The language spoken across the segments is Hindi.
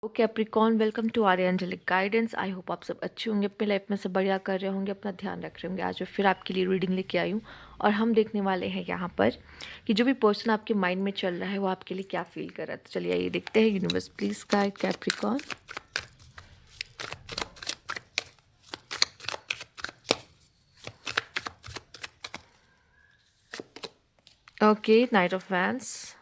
Capricorn, welcome to our angelic guidance. I hope आप सब अच्छे होंगे, अपने लाइफ में सब बढ़िया कर रहे होंगे, अपना ध्यान रख रहे होंगे। आज मैं फिर आपके लिए रीडिंग लेके आई हूँ और हम देखने वाले हैं यहाँ पर कि जो भी पर्सन आपके माइंड में चल रहा है वो आपके लिए क्या फील कर रहा है। तो चलिए ये देखते हैं। Universe please guide Capricorn. Okay, night of wands.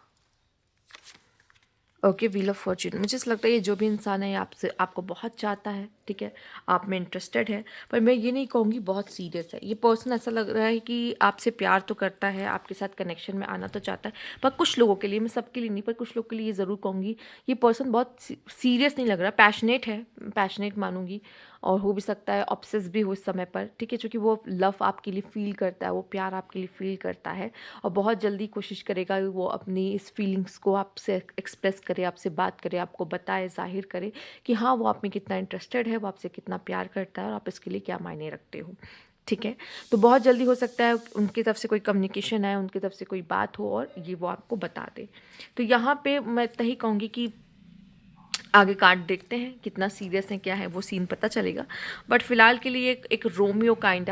Okay, wheel of Fortune. मुझे ऐसा लगता है ये जो भी इंसान है ये आपसे आपको बहुत चाहता है, ठीक है, आप में इंटरेस्टेड है। पर मैं ये नहीं कहूँगी बहुत सीरियस है। ये पर्सन ऐसा लग रहा है कि आपसे प्यार तो करता है, आपके साथ कनेक्शन में आना तो चाहता है, पर कुछ लोगों के लिए, मैं सबके लिए नहीं, पर कुछ लोग के लिए ये ज़रूर कहूँगी ये पर्सन बहुत सीरियस नहीं लग रहा, पैशनेट है, पैशनेट मानूंगी। और हो भी सकता है ऑब्सेस भी हो इस समय पर, ठीक है, क्योंकि वो लव आपके लिए फील करता है, वो प्यार आपके लिए फील करता है और बहुत जल्दी कोशिश करेगा कि वो अपनी इस फीलिंग्स को आपसे एक्सप्रेस करे, आपसे बात करे, आपको बताए, जाहिर करे कि हाँ वो आप में कितना इंटरेस्टेड है, वो आपसे कितना प्यार करता है और आप इसके लिए क्या मायने रखते हो, ठीक है। तो बहुत जल्दी हो सकता है उनकी तरफ से कोई कम्युनिकेशन है, उनकी तरफ से कोई बात हो और ये वो आपको बता दे। तो यहाँ पे मैं यही कहूँगी कि आगे कार्ड देखते हैं कितना सीरियस है, क्या है वो सीन पता चलेगा। बट फिलहाल के लिए एक रोमियो काइंड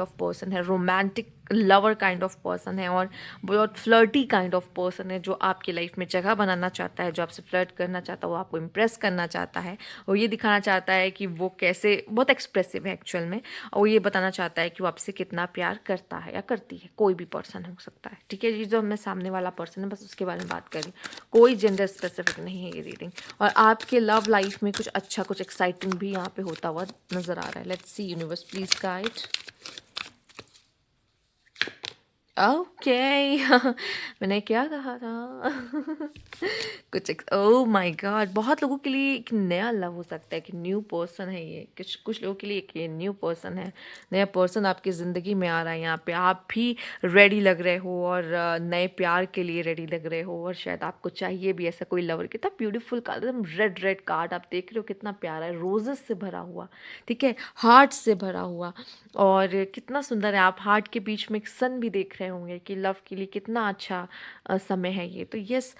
ऑफ पर्सन है, romantic lover kind of person है और बहुत फ्लर्टी काइंड ऑफ पर्सन है, जो आपकी लाइफ में जगह बनाना चाहता है, जो आपसे फ्लर्ट करना चाहता है, वो आपको इम्प्रेस करना चाहता है और ये दिखाना चाहता है कि वो कैसे बहुत एक्सप्रेसिव है एक्चुअल में, और वो ये बताना चाहता है कि वो आपसे कितना प्यार करता है या करती है। कोई भी पर्सन हो सकता है, ठीक है। ये जो मैं सामने वाला पर्सन है बस उसके बारे में बात करी, कोई जेंडर स्पेसिफिक नहीं है ये रीडिंग। और आपके लव लाइफ में कुछ अच्छा, कुछ एक्साइटिंग भी यहाँ पे होता हुआ नजर आ रहा है। Let's see universe please guide. Okay मैंने क्या कहा था कुछ ओह माय गॉड, बहुत लोगों के लिए एक नया लव हो सकता है, कि न्यू पर्सन है ये। कुछ लोगों के लिए एक ये न्यू पर्सन है, नया पर्सन आपकी ज़िंदगी में आ रहा है। यहाँ पे आप भी रेडी लग रहे हो और नए प्यार के लिए रेडी लग रहे हो और शायद आपको चाहिए भी ऐसा कोई लवर। कितना ब्यूटीफुल कार्ड, एकदम रेड रेड कार्ड आप देख रहे हो, कितना प्यारा है, रोजेस से भरा हुआ, ठीक है, हार्ट से भरा हुआ। और कितना सुंदर है, आप हार्ट के बीच में एक सन भी देख रहे होंगे कि लव के लिए कितना अच्छा समय है ये। तो यस,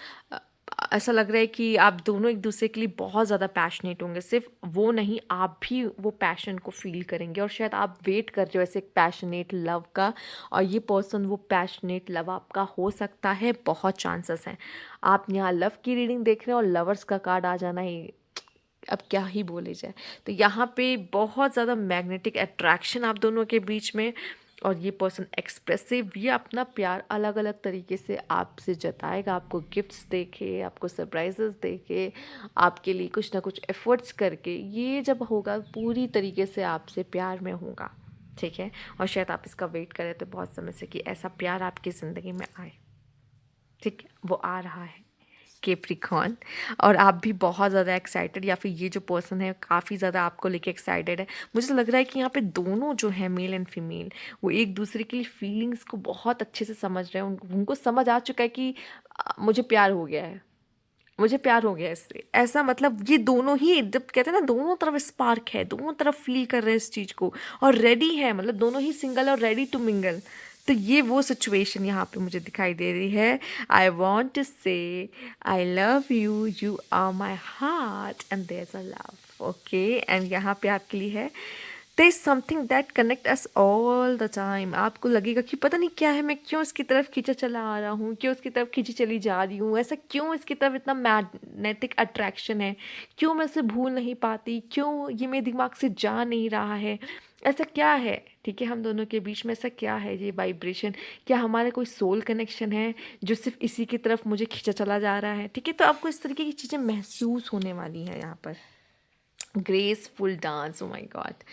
ऐसा लग रहा है कि आप दोनों एक दूसरे के लिए बहुत ज़्यादा पैशनेट होंगे। सिर्फ वो नहीं, आप भी वो पैशन को फील करेंगे और शायद आप वेट कर रहे हो ऐसे एक पैशनेट लव का, और ये पर्सन वो पैशनेट लव आपका हो सकता है। बहुत चांसेस हैं। आप यहाँ लव की रीडिंग देख रहे हैं और लवर्स का कार्ड आ जाना ही, अब क्या ही बोले जाए। तो यहाँ पे बहुत ज़्यादा मैग्नेटिक अट्रैक्शन आप दोनों के बीच में, और ये पर्सन एक्सप्रेसिव, ये अपना प्यार अलग अलग तरीके से आपसे जताएगा, आपको गिफ्ट्स देके, आपको सरप्राइजेस देके, आपके लिए कुछ ना कुछ एफर्ट्स करके, ये जब होगा पूरी तरीके से आपसे प्यार में होगा, ठीक है। और शायद आप इसका वेट करें तो बहुत समय से कि ऐसा प्यार आपकी ज़िंदगी में आए, ठीक है, वो आ रहा है कैप्रिकॉर्न। और आप भी बहुत ज़्यादा एक्साइटेड, या फिर ये जो पर्सन है काफ़ी ज़्यादा आपको लेके एक्साइटेड है। मुझे तो लग रहा है कि यहाँ पे दोनों जो है मेल एंड फीमेल, वो एक दूसरे की फीलिंग्स को बहुत अच्छे से समझ रहे हैं। उनको समझ आ चुका है कि मुझे प्यार हो गया है, मुझे प्यार हो गया है इससे। ऐसा मतलब ये दोनों ही, जब कहते हैं ना दोनों तरफ स्पार्क है, दोनों तरफ फील कर रहे हैं इस चीज़ को और रेडी है, मतलब दोनों ही सिंगल और रेडी टू मिंगल। तो ये वो सिचुएशन यहाँ पे मुझे दिखाई दे रही है। आई want to say I love you, you are my heart and there is a love. Okay, and यहाँ पे आपके लिए है there is something that connect us all the time. आपको लगेगा कि पता नहीं क्या है, मैं क्यों इसकी तरफ खींचा चला आ रहा हूँ, क्यों इसकी तरफ खींची चली जा रही हूँ, ऐसा क्यों इसकी तरफ इतना मैग्नेटिक अट्रैक्शन है, क्यों मैं उसे भूल नहीं पाती, क्यों ये मेरे दिमाग से जा नहीं रहा है, ऐसा क्या है, ठीक है, हम दोनों के बीच में ऐसा क्या है, ये वाइब्रेशन, क्या हमारा कोई सोल कनेक्शन है जो सिर्फ इसी की तरफ मुझे खींचा चला जा रहा है, ठीक है। तो आपको इस तरीके की चीज़ें महसूस होने वाली हैं यहाँ पर। Graceful dance, oh my God.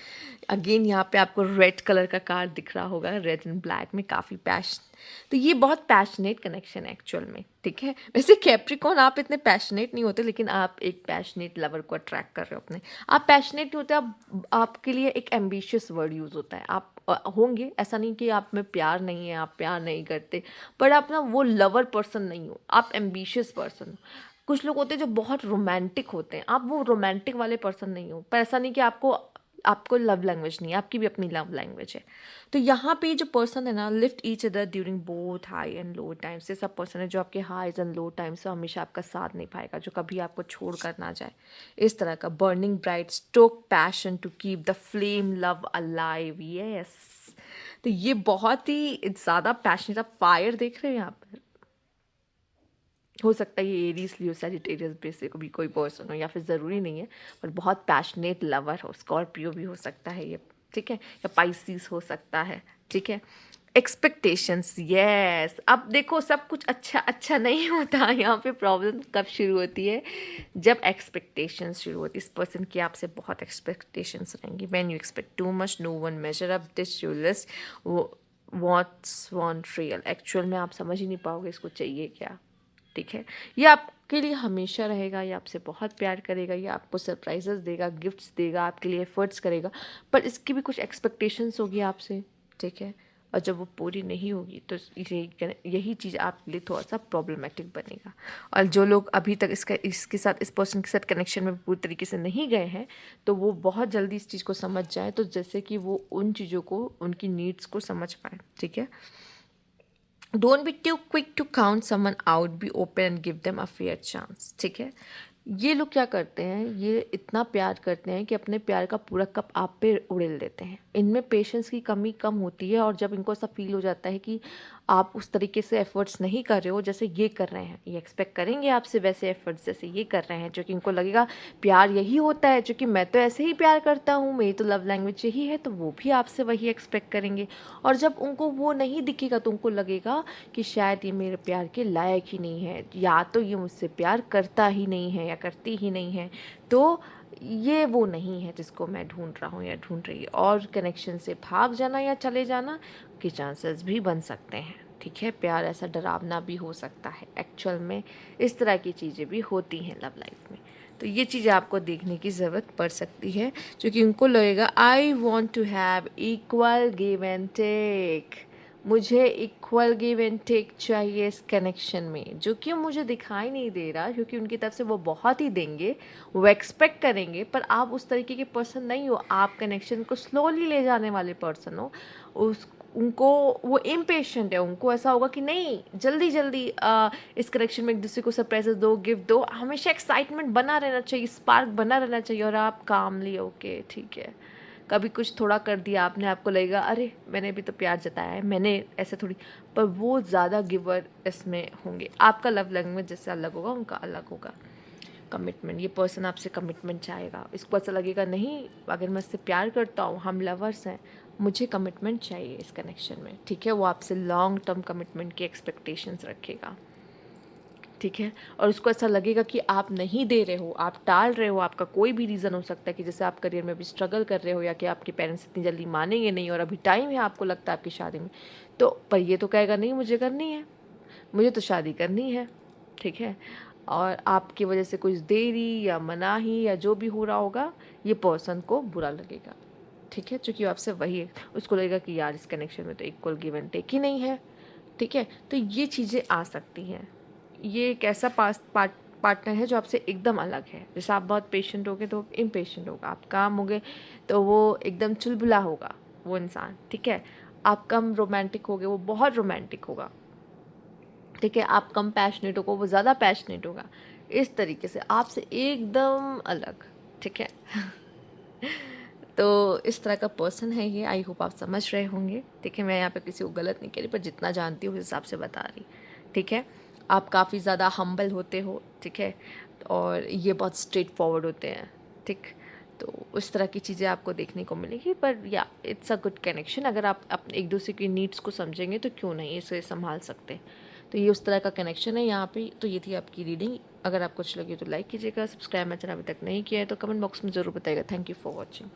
Again यहाँ पे आपको रेड कलर का कार्ड दिख रहा होगा, रेड एंड ब्लैक में, काफ़ी पैशन। तो ये बहुत पैशनेट कनेक्शन है एक्चुअल में, ठीक है। वैसे कैप्रिकॉर्न आप इतने पैशनेट नहीं होते, लेकिन आप एक पैशनेट लवर को अट्रैक्ट कर रहे हो अपने। आप पैशनेट नहीं होते, आपके लिए एक एम्बिशियस वर्ड यूज़ होता है। आप होंगे, ऐसा नहीं कि आप में प्यार नहीं है, आप प्यार नहीं करते, पर आप ना वो लवर पर्सन नहीं हो, आप एम्बिशियस पर्सन हो। कुछ लोग होते हैं जो बहुत रोमांटिक होते हैं, आप वो रोमांटिक वाले पर्सन नहीं हो। पर ऐसा नहीं कि आपको आपको लव लैंग्वेज नहीं है, आपकी भी अपनी लव लैंग्वेज है। तो यहाँ पे जो पर्सन है ना, lift each other during both high and low times, ये सब पर्सन है जो आपके हाईज एंड लो टाइम्स से हमेशा आपका साथ नहीं पाएगा, जो कभी आपको छोड़ कर ना जाए। इस तरह का burning bright, stoke passion to keep the flame love alive. Yes, तो ये बहुत ही ज़्यादा पैशनेट, आप फायर देख रहे हैं यहाँ पर। हो सकता है ये एरीज लियो सैजिटेरियस बेस से कभी कोई पर्सन हो, या फिर ज़रूरी नहीं है, पर बहुत पैशनेट लवर हो। स्कॉर्पियो भी हो सकता है ये, ठीक है, या पाइसिस हो सकता है, ठीक है। Expectations, yes. अब देखो, सब कुछ अच्छा अच्छा नहीं होता। यहाँ पे प्रॉब्लम कब शुरू होती है, जब एक्सपेक्टेशंस शुरू होती है। इस पर्सन की आपसे बहुत एक्सपेक्टेशंस रहेंगी। When you expect too much no one major up this you list what's want real. Actual में आप समझ ही नहीं पाओगे इसको चाहिए क्या, ठीक है। ये आपके लिए हमेशा रहेगा, ये आपसे बहुत प्यार करेगा, ये आपको सरप्राइजेस देगा, गिफ्ट्स देगा, आपके लिए एफर्ट्स करेगा, पर इसकी भी कुछ एक्सपेक्टेशंस होगी आपसे, ठीक है। और जब वो पूरी नहीं होगी तो यही चीज़ आपके लिए थोड़ा सा प्रॉब्लमेटिक बनेगा। और जो लोग अभी तक इसके साथ, इस पर्सन के साथ कनेक्शन में पूरी तरीके से नहीं गए हैं, तो वो बहुत जल्दी इस चीज़ को समझ जाए, तो जैसे कि वो उन चीज़ों को, उनकी नीड्स को समझ पाए, ठीक है। Don't be too quick to count someone out, be open and give them a fair chance, ठीक है। ये लोग क्या करते हैं, ये इतना प्यार करते हैं कि अपने प्यार का पूरा कप आप पे उड़ेल देते हैं। इनमें पेशेंस की कमी कम होती है, और जब इनको ऐसा फील हो जाता है कि आप उस तरीके से एफर्ट्स नहीं कर रहे हो जैसे ये कर रहे हैं, ये एक्सपेक्ट करेंगे आपसे वैसे एफर्ट्स जैसे ये कर रहे हैं, जो कि इनको लगेगा प्यार यही होता है, जो कि मैं तो ऐसे ही प्यार करता हूँ, मेरी तो लव लैंग्वेज यही है, तो वो भी आपसे वही एक्सपेक्ट करेंगे। और जब उनको वो नहीं दिखेगा तो उनको लगेगा कि शायद ये मेरे प्यार के लायक ही नहीं है, या तो ये मुझसे प्यार करता ही नहीं है या करती ही नहीं है, तो ये वो नहीं है जिसको मैं ढूंढ रहा हूँ या ढूंढ रही है। और कनेक्शन से भाग जाना या चले जाना के चांसेस भी बन सकते हैं, ठीक है। प्यार ऐसा डरावना भी हो सकता है, एक्चुअल में इस तरह की चीज़ें भी होती हैं लव लाइफ में। तो ये चीज़ें आपको देखने की ज़रूरत पड़ सकती है, क्योंकि उनको लगेगा I want to have equal give and take, मुझे इक्वल गिव एंड टेक चाहिए इस कनेक्शन में, जो कि मुझे दिखाई नहीं दे रहा, क्योंकि उनकी तरफ से वो बहुत ही देंगे, वो एक्सपेक्ट करेंगे, पर आप उस तरीके के पर्सन नहीं हो। आप कनेक्शन को स्लोली ले जाने वाले पर्सन हो। उनको वो इम्पेशेंट है, उनको ऐसा होगा कि नहीं जल्दी जल्दी इस कनेक्शन में एक दूसरे को सरप्राइजेस दो, गिफ्ट दो, हमेशा एक्साइटमेंट बना रहना चाहिए, स्पार्क बना रहना चाहिए, और आप कामली ओके ठीक है, कभी कुछ थोड़ा कर दिया आपने, आपको लगेगा अरे मैंने भी तो प्यार जताया है, मैंने ऐसे थोड़ी, पर वो ज़्यादा गिवर इसमें होंगे। आपका लव लैंग्वेज जैसे अलग होगा, उनका अलग होगा। कमिटमेंट, ये पर्सन आपसे कमिटमेंट चाहेगा, इसको ऐसा लगेगा नहीं अगर मैं इससे प्यार करता हूँ, हम लवर्स हैं, मुझे कमिटमेंट चाहिए इस कनेक्शन में, ठीक है। वो आपसे लॉन्ग टर्म कमिटमेंट की एक्सपेक्टेशंस रखेगा, ठीक है। और उसको ऐसा लगेगा कि आप नहीं दे रहे हो, आप टाल रहे हो, आपका कोई भी रीज़न हो सकता है कि जैसे आप करियर में अभी स्ट्रगल कर रहे हो, या कि आपके पेरेंट्स इतनी जल्दी मानेंगे नहीं और अभी टाइम है, आपको लगता है आपकी शादी में, तो पर ये तो कहेगा नहीं मुझे करनी है, मुझे तो शादी करनी है, ठीक है। और आपकी वजह से कुछ देरी या मनाही या जो भी हो रहा होगा, ये पर्सन को बुरा लगेगा, ठीक है, क्योंकि आपसे वही है, उसको लगेगा कि यार इस कनेक्शन में तो इक्वल गिव एंड टेक ही नहीं है, ठीक है। तो ये चीज़ें आ सकती हैं। ये एक ऐसा पार्टनर है जो आपसे एकदम अलग है। जैसे आप बहुत पेशेंट होगे तो इम्पेशेंट होगा, आप काम होगे तो वो एकदम चुलबुला होगा वो इंसान, ठीक है। आप कम रोमांटिक होगे, वो बहुत रोमांटिक होगा, ठीक है। आप कम पैशनेट होगा, वो ज़्यादा पैशनेट होगा। इस तरीके से आपसे एकदम अलग, ठीक है। तो इस तरह का पर्सन है ये, आई होप आप समझ रहे होंगे, ठीक है। मैं यहाँ पे किसी को गलत नहीं कह रही, पर जितना जानती हूँ उस हिसाब से बता रही, ठीक है। आप काफ़ी ज़्यादा हम्बल होते हो, ठीक है, और ये बहुत स्ट्रेट फॉरवर्ड होते हैं, ठीक। तो उस तरह की चीज़ें आपको देखने को मिलेगी, पर या इट्स अ गुड कनेक्शन। अगर आप अपने एक दूसरे की नीड्स को समझेंगे तो क्यों नहीं इसे संभाल सकते। तो ये उस तरह का कनेक्शन है यहाँ पे। तो ये थी आपकी रीडिंग। अगर आपको अच्छी लगी तो लाइक कीजिएगा, सब्सक्राइब मेरा चैनल अभी तक नहीं किया है तो कमेंट बॉक्स में ज़रूर बताइएगा। Thank you for watching.